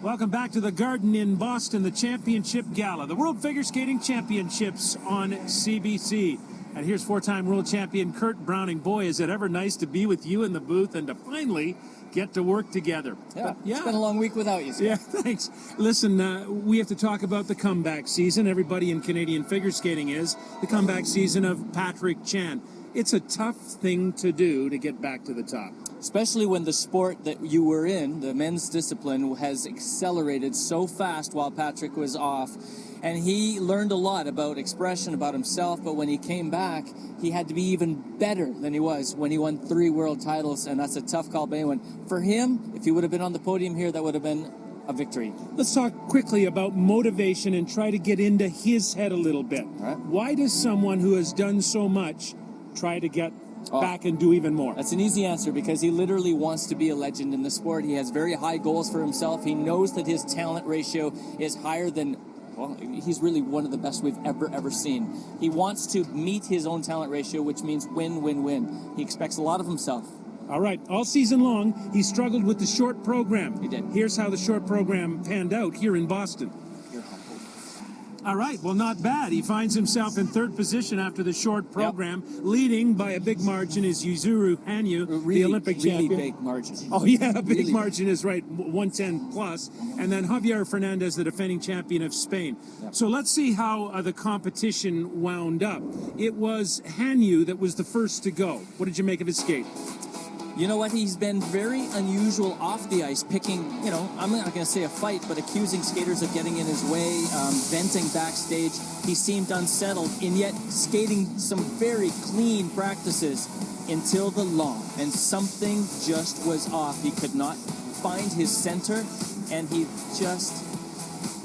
Welcome back to the Garden in Boston, the Championship Gala, the World Figure Skating Championships on CBC. And here's four-time world champion Kurt Browning. Boy, is it ever nice to be with you in the booth and to finally get to work together. Yeah, it's been a long week without you, Scott. Yeah, thanks. Listen, we have to talk about the comeback season. Everybody in Canadian figure skating is. The comeback season of Patrick Chan. It's a tough thing to do to get back to the top. Especially when the sport that you were in, the men's discipline, has accelerated so fast while Patrick was off. And he learned a lot about expression, about himself, but when he came back, he had to be even better than he was when he won 3 world titles, and that's a tough call by anyone. For him, if he would have been on the podium here, that would have been a victory. Let's talk quickly about motivation and try to get into his head a little bit. All right. Why does someone who has done so much try to get back and do even more? That's an easy answer, because he literally wants to be a legend in the sport. He has very high goals for himself. He knows that his talent ratio is higher than, well, he's really one of the best we've ever seen. He wants to meet his own talent ratio, which means win, win, win. He expects a lot of himself. All right, all season long, he struggled with the short program. He did. Here's how the short program panned out here in Boston. All right, well, not bad. He finds himself in 3rd position after the short program. Yep. Leading by a big margin is Yuzuru Hanyu, the Olympic champion. Really big margin. Oh, yeah, a big margin is right, 110 plus. And then Javier Fernandez, the defending champion of Spain. Yep. So let's see how the competition wound up. It was Hanyu that was the first to go. What did you make of his skate? You know what? He's been very unusual off the ice, picking, I'm not going to say a fight, but accusing skaters of getting in his way, venting backstage. He seemed unsettled, and yet skating some very clean practices until the long. And something just was off. He could not find his center, and he just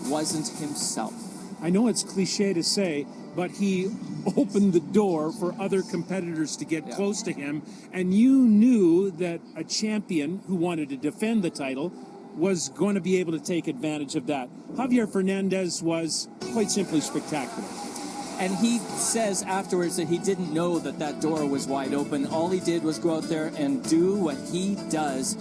wasn't himself. I know it's cliche to say, but he opened the door for other competitors to get close to him, and you knew that a champion who wanted to defend the title was going to be able to take advantage of that. Javier Fernandez was quite simply spectacular. And he says afterwards that he didn't know that that door was wide open. All he did was go out there and do what he does,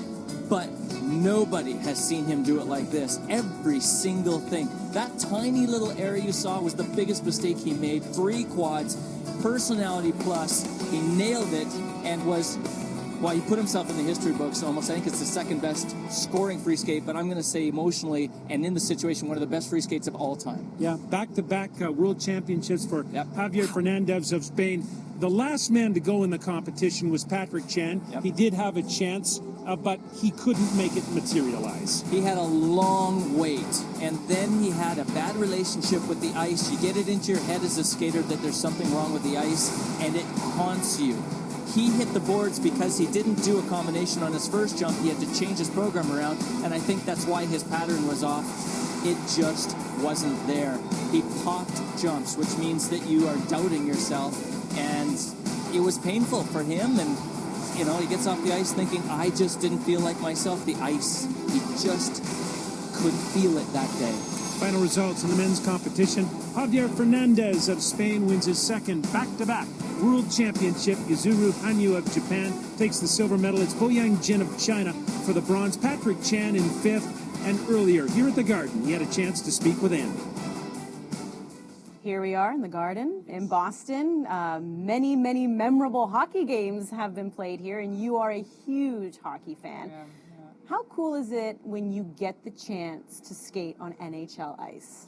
but nobody has seen him do it like this. Every single thing. That tiny little area you saw was the biggest mistake he made. 3 quads, personality plus. He nailed it and was, well, he put himself in the history books almost. I think it's the 2nd best scoring free skate, but I'm going to say emotionally and in the situation, one of the best free skates of all time. Yeah, back-to-back world championships for Javier Fernandez of Spain. The last man to go in the competition was Patrick Chan. Yep. He did have a chance, but he couldn't make it materialize. He had a long wait, and then he had a bad relationship with the ice. You get it into your head as a skater that there's something wrong with the ice, and it haunts you. He hit the boards because he didn't do a combination on his first jump. He had to change his program around, and I think that's why his pattern was off. It just wasn't there. He popped jumps, which means that you are doubting yourself, and it was painful for him. And he gets off the ice thinking, I just didn't feel like myself. The ice, he just couldn't feel it that day. Final results in the men's competition. Javier Fernandez of Spain wins his 2nd back-to-back World Championship. Yuzuru Hanyu of Japan takes the silver medal. It's Boyang Jin of China for the bronze. Patrick Chan in 5th. And earlier, here at the Garden, he had a chance to speak with Andy. Here we are in the Garden in Boston. Many memorable hockey games have been played here, and you are a huge hockey fan. Yeah. How cool is it when you get the chance to skate on NHL ice?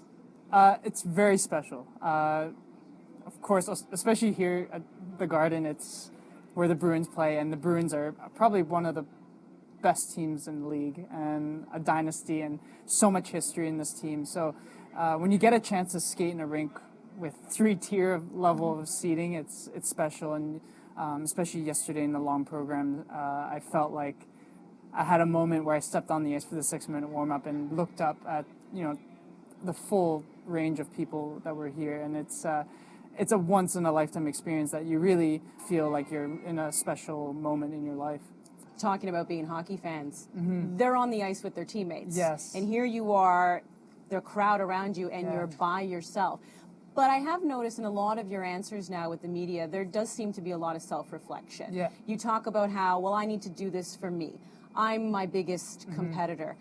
It's very special. Of course, especially here at the Garden, it's where the Bruins play, and the Bruins are probably one of the best teams in the league and a dynasty and so much history in this team. So when you get a chance to skate in a rink with 3-tier level of seating, it's special. And especially yesterday in the long program, I felt like I had a moment where I stepped on the ice for the 6-minute warm-up and looked up at the full range of people that were here, and it's a once-in-a-lifetime experience that you really feel like you're in a special moment in your life. Talking about being hockey fans, they're on the ice with their teammates. Yes. And here you are, the crowd around you, and you're by yourself. But I have noticed in a lot of your answers now with the media, there does seem to be a lot of self-reflection. Yeah. You talk about how, well, I need to do this for me. I'm my biggest competitor.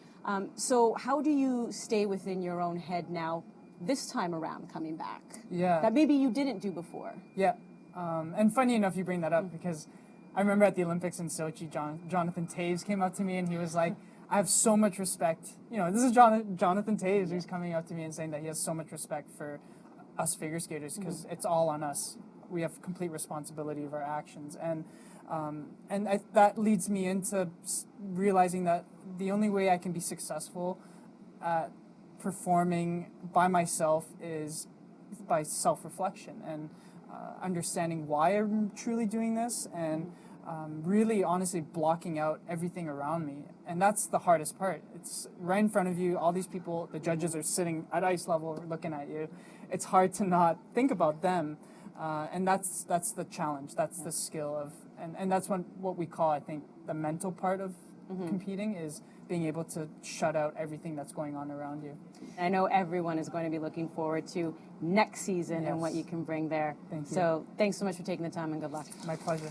So how do you stay within your own head now, this time around, coming back? Yeah. That maybe you didn't do before. Yeah. And funny enough, you bring that up because I remember at the Olympics in Sochi, Jonathan Taves came up to me and he was like, I have so much respect. You know, this is Jonathan Taves who's coming up to me and saying that he has so much respect for us figure skaters because it's all on us. We have complete responsibility of our actions. And that leads me into realizing that the only way I can be successful at performing by myself is by self-reflection and understanding why I'm truly doing this and really honestly blocking out everything around me. And that's the hardest part. It's right in front of you. All these people, the judges are sitting at ice level looking at you. It's hard to not think about them. And that's the challenge. That's the skill of, and that's what we call, I think, the mental part of competing is being able to shut out everything that's going on around you. I know everyone is going to be looking forward to next season and what you can bring there. Thank you. So thanks so much for taking the time and good luck. My pleasure.